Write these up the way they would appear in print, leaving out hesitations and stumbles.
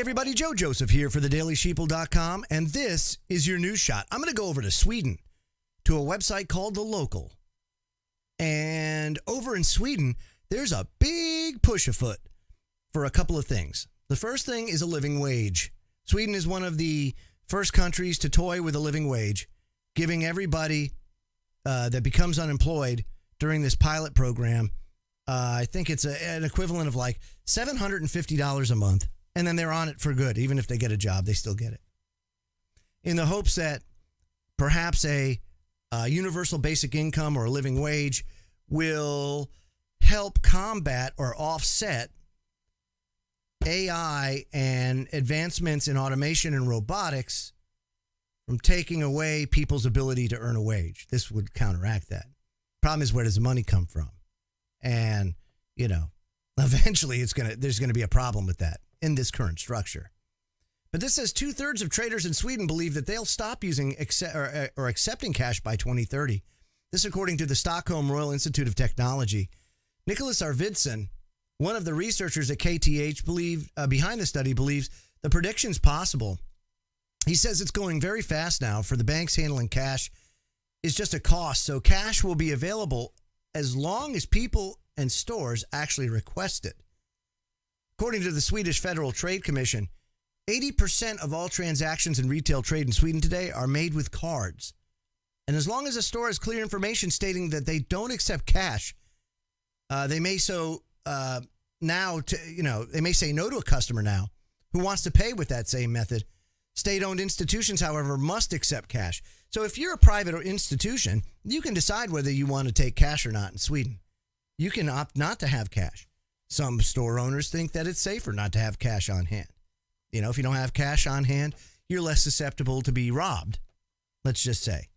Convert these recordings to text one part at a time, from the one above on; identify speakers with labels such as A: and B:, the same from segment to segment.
A: everybody, Joe Joseph here for thedailysheeple.com, and this is your news shot. I'm going to go over to Sweden to a website called The Local. And over in Sweden, there's a big push afoot for a couple of things. The first thing is a living wage. Sweden is one of the first countries to toy with a living wage, giving everybody that becomes unemployed during this pilot program, I think it's an equivalent of like $750 a month. And then they're on it for good. Even if they get a job, they still get it. In the hopes that perhaps a universal basic income or a living wage will help combat or offset AI and advancements in automation and robotics from taking away people's ability to earn a wage. This would counteract that. Problem is, where does the money come from? And, you know, eventually there's going to be a problem with that in this current structure. But this says 2/3 of traders in Sweden believe that they'll stop using or accepting cash by 2030. This according to the Stockholm Royal Institute of Technology. Nicholas Arvidsson, one of the researchers at KTH behind the study, believes the prediction's possible. He says it's going very fast now. For the banks handling cash is just a cost. So cash will be available as long as people and stores actually request it. According to the Swedish Federal Trade Commission, 80% of all transactions in retail trade in Sweden today are made with cards. And as long as a store has clear information stating that they don't accept cash, they may they may say no to a customer now who wants to pay with that same method. State-owned institutions, however, must accept cash. So if you're a private institution, you can decide whether you want to take cash or not in Sweden. You can opt not to have cash. Some store owners think that it's safer not to have cash on hand. You know, if you don't have cash on hand, you're less susceptible to be robbed, let's just say.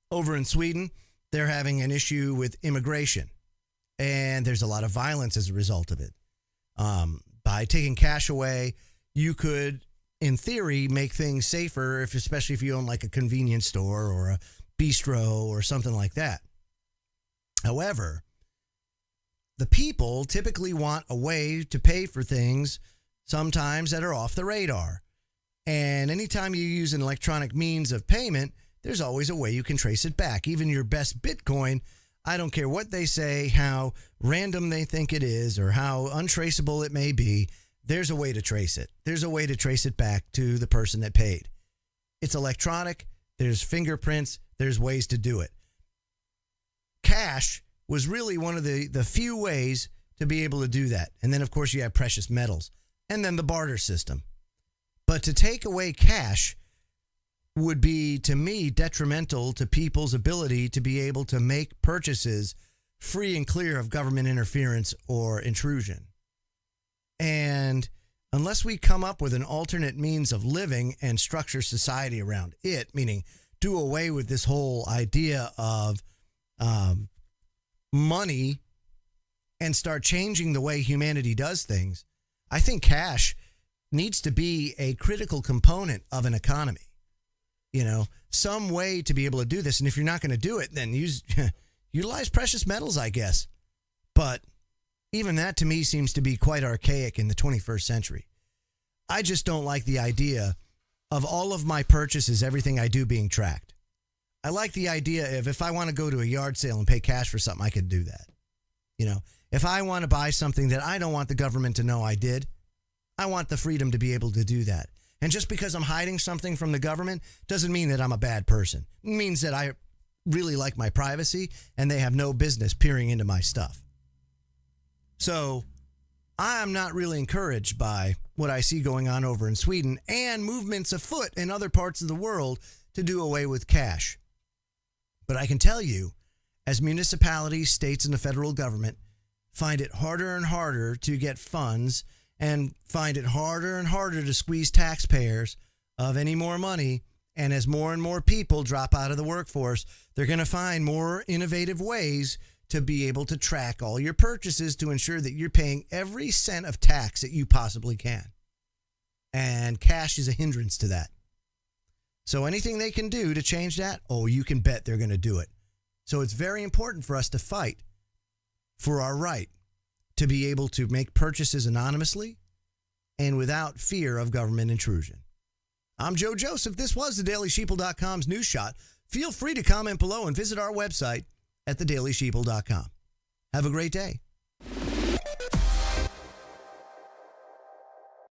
A: Over in Sweden, they're having an issue with immigration, and there's a lot of violence as a result of it. By taking cash away, you could, in theory, make things safer, especially if you own like a convenience store or a bistro or something like that. However, the people typically want a way to pay for things sometimes that are off the radar. And anytime you use an electronic means of payment, there's always a way you can trace it back. Even your best Bitcoin, I don't care what they say, how random they think it is, or how untraceable it may be, there's a way to trace it. There's a way to trace it back to the person that paid. It's electronic. There's fingerprints. There's ways to do it. Cash was really one of the few ways to be able to do that. And then, of course, you have precious metals and then the barter system. But to take away cash would be, to me, detrimental to people's ability to be able to make purchases free and clear of government interference or intrusion. And unless we come up with an alternate means of living and structure society around it, meaning do away with this whole idea of money and start changing the way humanity does things, I think cash needs to be a critical component of an economy. You know, some way to be able to do this. And if you're not going to do it, then utilize precious metals, I guess. But even that to me seems to be quite archaic in the 21st century. I just don't like the idea of all of my purchases, everything I do being tracked. I like the idea of if I want to go to a yard sale and pay cash for something, I could do that. You know, if I want to buy something that I don't want the government to know I did, I want the freedom to be able to do that. And just because I'm hiding something from the government doesn't mean that I'm a bad person. It means that I really like my privacy and they have no business peering into my stuff. So I'm not really encouraged by what I see going on over in Sweden and movements afoot in other parts of the world to do away with cash. But I can tell you, as municipalities, states, and the federal government find it harder and harder to get funds and find it harder and harder to squeeze taxpayers of any more money, and as more and more people drop out of the workforce, they're going to find more innovative ways to be able to track all your purchases to ensure that you're paying every cent of tax that you possibly can. And cash is a hindrance to that. So anything they can do to change that, oh, you can bet they're going to do it. So it's very important for us to fight for our right to be able to make purchases anonymously and without fear of government intrusion. I'm Joe Joseph. This was thedailysheeple.com's News Shot. Feel free to comment below and visit our website at thedailysheeple.com. Have a great day.